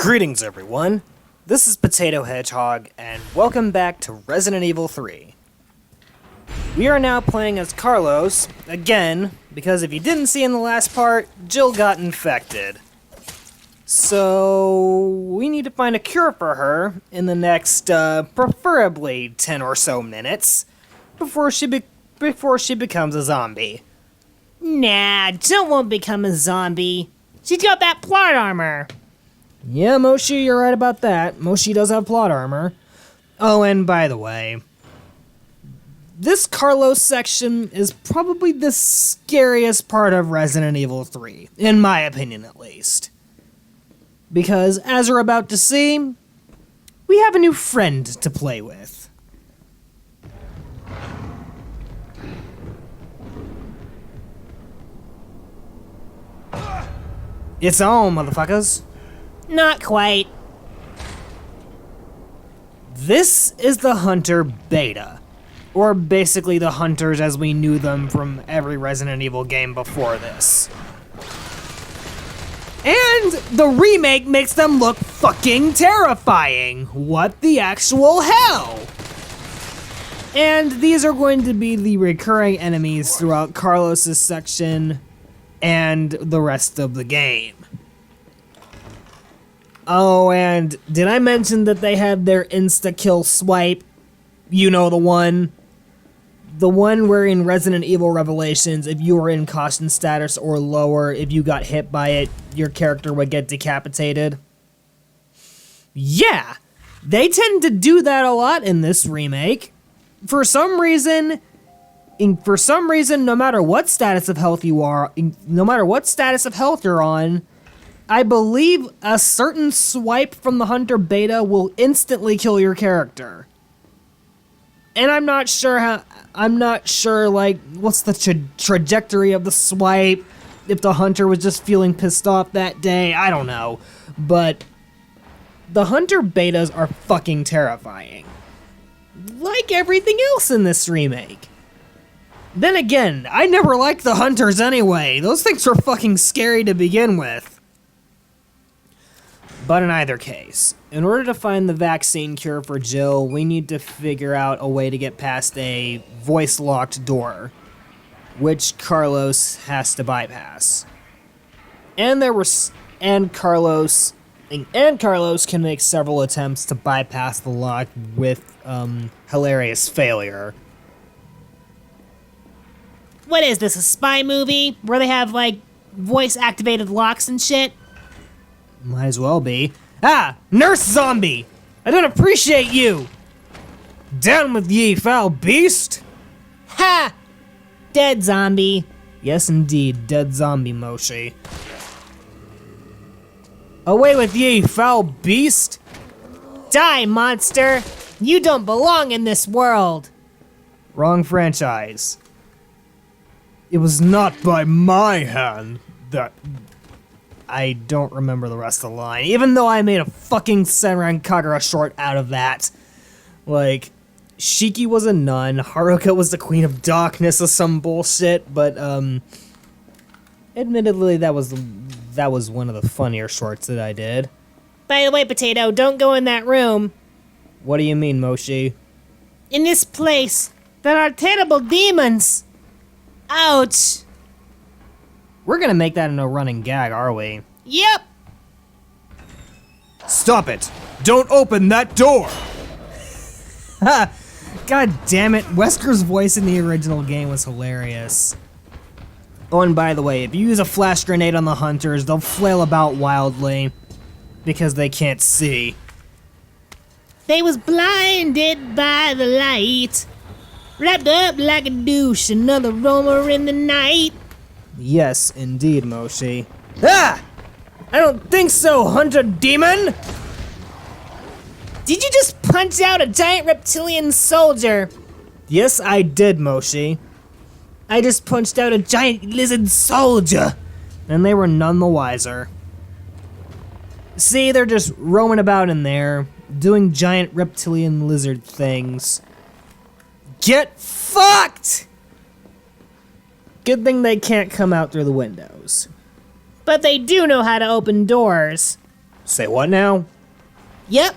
Greetings everyone, this is Potato Hedgehog, and welcome back to Resident Evil 3. We are now playing as Carlos, again, because if you didn't see in the last part, Jill got infected. So, we need to find a cure for her in the next, preferably 10 or so minutes, before she becomes a zombie. Nah, Jill won't become a zombie. She's got that plot armor. Yeah, Moshi, you're right about that. Moshi does have plot armor. Oh, and by the way, this Carlos section is probably the scariest part of Resident Evil 3, in my opinion at least. Because, as we're about to see, we have a new friend to play with. It's on, motherfuckers. Not quite. This is the Hunter Beta, or basically the Hunters as we knew them from every Resident Evil game before this. And the remake makes them look fucking terrifying. What the actual hell? And these are going to be the recurring enemies throughout Carlos's section and the rest of the game. Oh, and did I mention that they had their insta-kill swipe? You know the one. The one where in Resident Evil Revelations, if you were in caution status or lower, if you got hit by it, your character would get decapitated. Yeah, they tend to do that a lot in this remake. For some reason, no matter what status of health you are, no matter what status of health you're on, I believe a certain swipe from the Hunter Beta will instantly kill your character. And I'm not sure, like, what's the trajectory of the swipe, if the Hunter was just feeling pissed off that day, I don't know. But the Hunter Betas are fucking terrifying. Like everything else in this remake. Then again, I never liked the Hunters anyway. Those things were fucking scary to begin with. But in either case, in order to find the vaccine cure for Jill, we need to figure out a way to get past a voice-locked door, which Carlos has to bypass. And Carlos can make several attempts to bypass the lock with hilarious failure. What is this, a spy movie? Where they have, like, voice-activated locks and shit? Might as well be. Ah! Nurse Zombie! I don't appreciate you! Down with ye, foul beast! Ha! Dead zombie. Yes, indeed, dead zombie Moshi. Away with ye, foul beast! Die, monster! You don't belong in this world! Wrong franchise. It was not by my hand that... I don't remember the rest of the line, even though I made a fucking Senran Kagura short out of that. Like, Shiki was a nun, Haruka was the Queen of Darkness or some bullshit, but, admittedly, that was one of the funnier shorts that I did. By the way, Potato, don't go in that room. What do you mean, Moshi? In this place, there are terrible demons. Ouch. We're gonna make that into a running gag, are we? Yep. Stop it! Don't open that door! Ha! God damn it, Wesker's voice in the original game was hilarious. Oh, and by the way, if you use a flash grenade on the Hunters, they'll flail about wildly, because they can't see. They was blinded by the light, wrapped up like a douche, another roamer in the night. Yes, indeed, Moshi. Ah! I don't think so, Hunter Demon! Did you just punch out a giant reptilian soldier? Yes, I did, Moshi. I just punched out a giant lizard soldier, and they were none the wiser. See, they're just roaming about in there, doing giant reptilian lizard things. Get fucked! Good thing they can't come out through the windows. But they do know how to open doors. Say what now? Yep,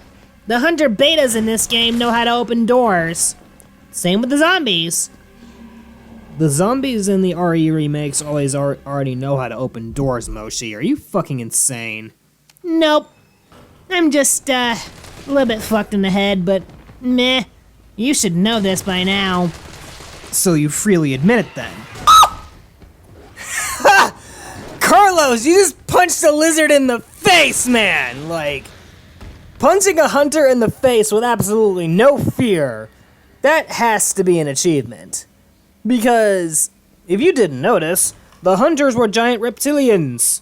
the hunter betas in this game know how to open doors. Same with the zombies. The zombies in the RE remakes always already know how to open doors, Moshi. Are you fucking insane? Nope. I'm just, a little bit fucked in the head, but meh. You should know this by now. So you freely admit it then? Carlos, you just punched a lizard in the face, man! Like, punching a hunter in the face with absolutely no fear, that has to be an achievement. Because, if you didn't notice, the hunters were giant reptilians.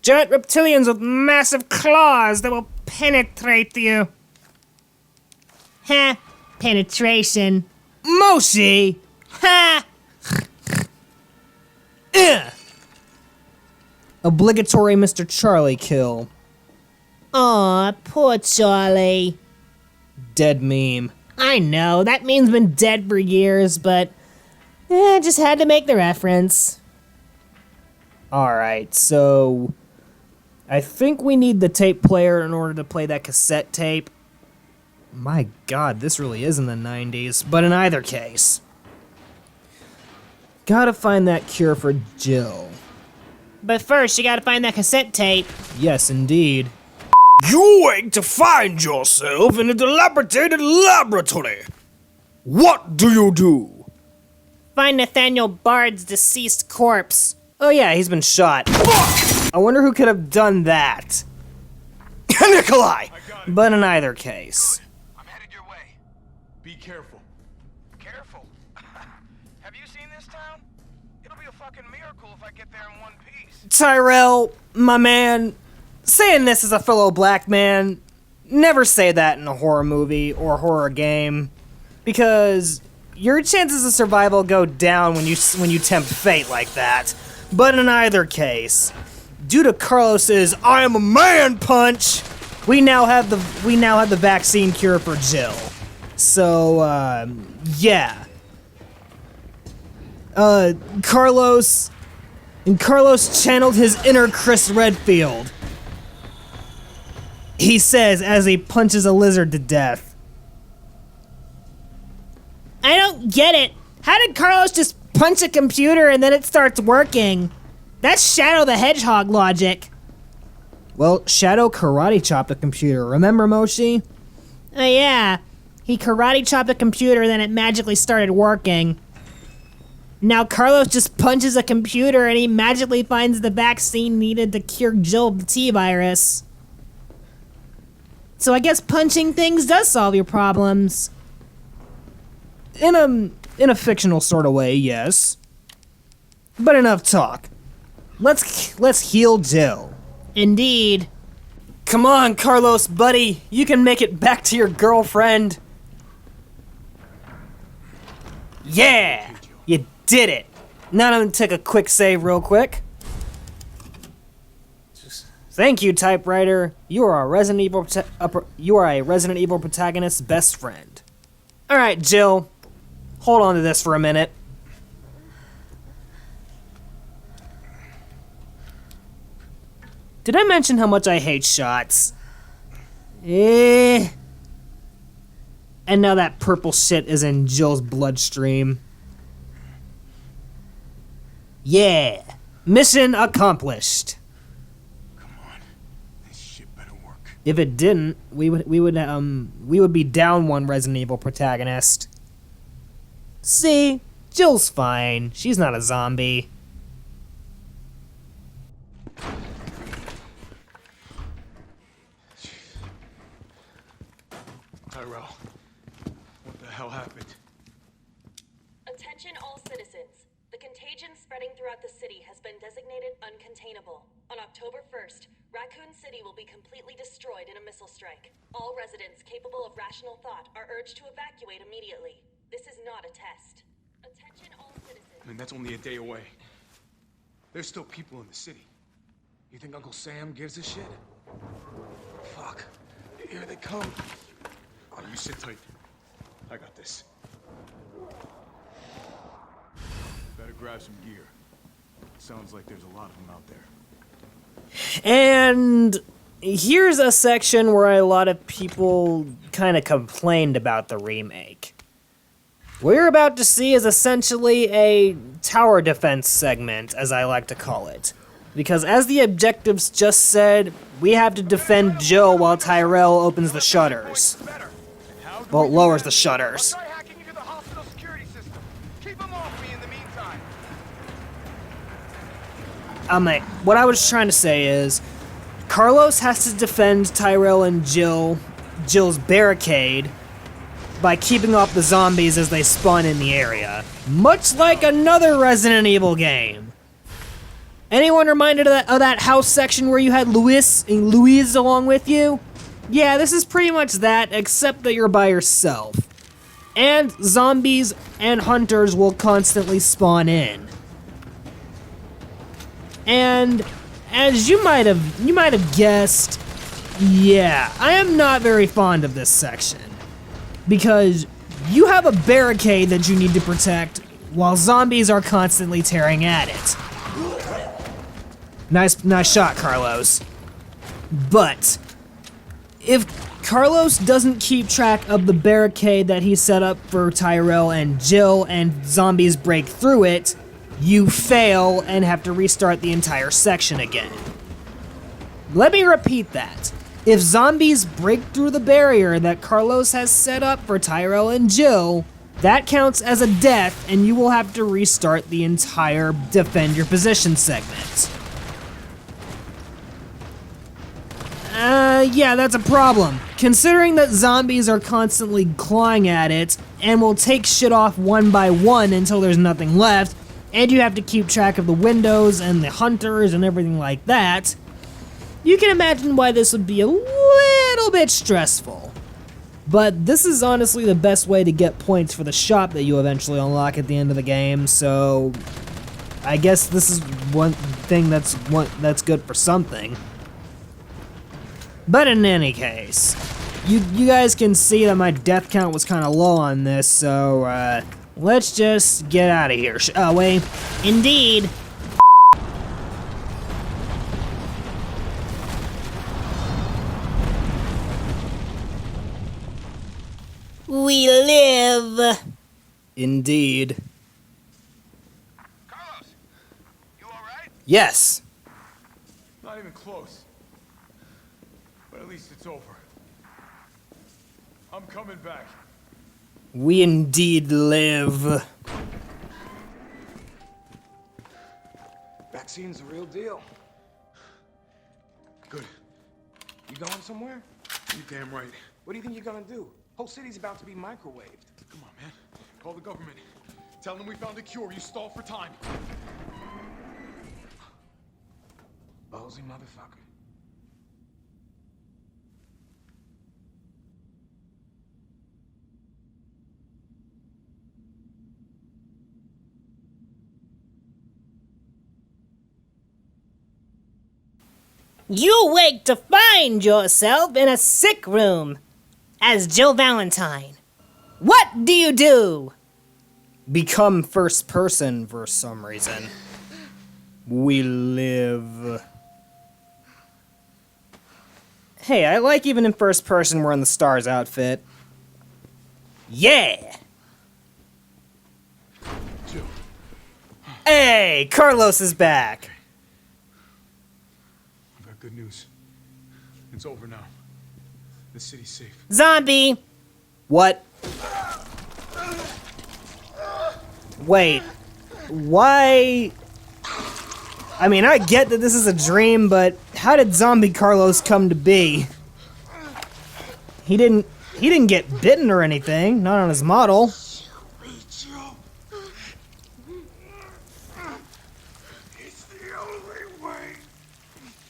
Giant reptilians with massive claws that will penetrate you. Ha! Penetration. Moshi! Ha! Ugh. Obligatory Mr. Charlie kill. Aw, poor Charlie. Dead meme. I know, that meme's been dead for years, but just had to make the reference. Alright, so I think we need the tape player in order to play that cassette tape. My god, this really is in the 90s, but in either case. Gotta find that cure for Jill. But first, you gotta find that cassette tape. Yes, indeed. You wait to find yourself in a dilapidated laboratory. What do you do? Find Nathaniel Bard's deceased corpse. Oh yeah, he's been shot. Fuck! I wonder who could have done that. Nikolai! But in either case. I'm headed your way. Be careful. Careful? Have you seen this town? It'll be a fucking miracle if I get there in one piece. Tyrell, my man, saying this as a fellow black man, never say that in a horror movie or horror game, because your chances of survival go down when you tempt fate like that. But in either case, due to Carlos's "I am a man" punch, we now have the vaccine cure for Jill. So yeah. Carlos channeled his inner Chris Redfield. He says as he punches a lizard to death. I don't get it. How did Carlos just punch a computer and then it starts working? That's Shadow the Hedgehog logic. Well, Shadow karate chopped a computer, remember, Moshi? Oh yeah, he karate chopped a computer, then it magically started working. Now Carlos just punches a computer and he magically finds the vaccine needed to cure Jill the T-virus. So I guess punching things does solve your problems. In a fictional sort of way, yes. But enough talk. Let's heal Jill. Indeed. Come on, Carlos, buddy. You can make it back to your girlfriend. Yeah! You did it. Now I'm gonna take a quick save real quick. Thank you, typewriter. You are a Resident Evil protagonist's best friend. All right, Jill. Hold on to this for a minute. Did I mention how much I hate shots? And now that purple shit is in Jill's bloodstream. Yeah. Mission accomplished. Come on. This shit better work. If it didn't, we would be down one Resident Evil protagonist. See? Jill's fine. She's not a zombie. Tyrell, what the hell happened? Attention all citizens. The contagion spreading throughout the city has been designated uncontainable. On October 1st, Raccoon City will be completely destroyed in a missile strike. All residents capable of rational thought are urged to evacuate immediately. This is not a test. Attention all citizens. I mean, that's only a day away. There's still people in the city. You think Uncle Sam gives a shit? Fuck. Here they come. Oh, you sit tight. I got this. Better grab some gear. Sounds like there's a lot of them out there. And here's a section where a lot of people kind of complained about the remake. What you're about to see is essentially a tower defense segment, as I like to call it. Because as the objectives just said, we have to defend Jill while Tyrell opens the shutters. Well, lowers the shutters. Try hacking into the hospital security system. Keep them off me in the meantime. What I was trying to say is, Carlos has to defend Tyrell and Jill's barricade, by keeping off the zombies as they spawn in the area. Much like another Resident Evil game. Anyone reminded of that house section where you had Louise along with you? Yeah, this is pretty much that, except that you're by yourself. And zombies and hunters will constantly spawn in. And as you might have guessed, yeah, I am not very fond of this section. Because you have a barricade that you need to protect while zombies are constantly tearing at it. Nice shot, Carlos. But if Carlos doesn't keep track of the barricade that he set up for Tyrell and Jill and zombies break through it, you fail and have to restart the entire section again. Let me repeat that. If zombies break through the barrier that Carlos has set up for Tyrell and Jill, that counts as a death and you will have to restart the entire defend your position segment. Yeah, that's a problem. Considering that zombies are constantly clawing at it and will take shit off one by one until there's nothing left, and you have to keep track of the windows and the hunters and everything like that, you can imagine why this would be a little bit stressful. But this is honestly the best way to get points for the shop that you eventually unlock at the end of the game, so I guess this is one thing that's good for something. But in any case, you guys can see that my death count was kind of low on this, so let's just get out of here, shall we? Indeed. We live. Indeed. Carlos, you alright? Yes. Not even close. But at least it's over. I'm coming back. We indeed live. Vaccine's the real deal. Good. You going somewhere? You damn right. What do you think you're gonna do? Whole city's about to be microwaved. Come on, man. Call the government. Tell them we found a cure. You stall for time. Ballsy motherfucker. You wake to find yourself in a sick room as Jill Valentine. What do you do? Become first person for some reason. We live. Hey, I like even in first person wearing the STARS outfit. Yeah! Jill. Hey, Carlos is back. I've got good news. It's over now. The city's safe. Zombie. What? Wait. Why? I mean, I get that this is a dream, but how did zombie Carlos come to be? He didn't get bitten or anything, not on his model. It's the only way.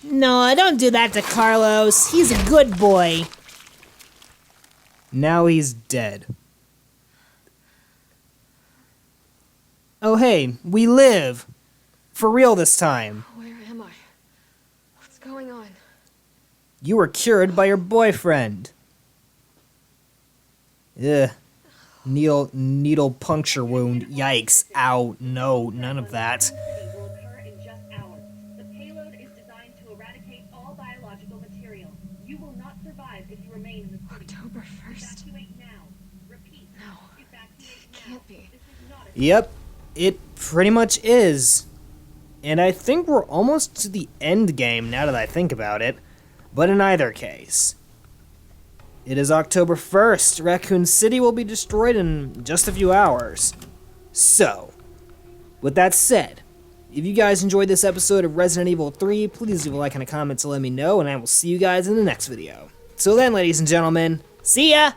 No, don't do that to Carlos. He's a good boy. Now he's dead. Oh hey, we live. For real this time. Where am I? What's going on? You were cured by your boyfriend. Ugh. Needle puncture wound. Yikes. Ow. No, none of that. Will occur in just hours. The payload is designed to eradicate all biological material. material. You will not survive if you remain in the city. October 1st? Evacuate now. Repeat. No. Evacuate now. Can't be. This is not a Yep, it pretty much is. And I think we're almost to the end game now that I think about it. But in either case, it is October 1st. Raccoon City will be destroyed in just a few hours. So, with that said, if you guys enjoyed this episode of Resident Evil 3, please leave a like and a comment to let me know, and I will see you guys in the next video. Till then, ladies and gentlemen, see ya!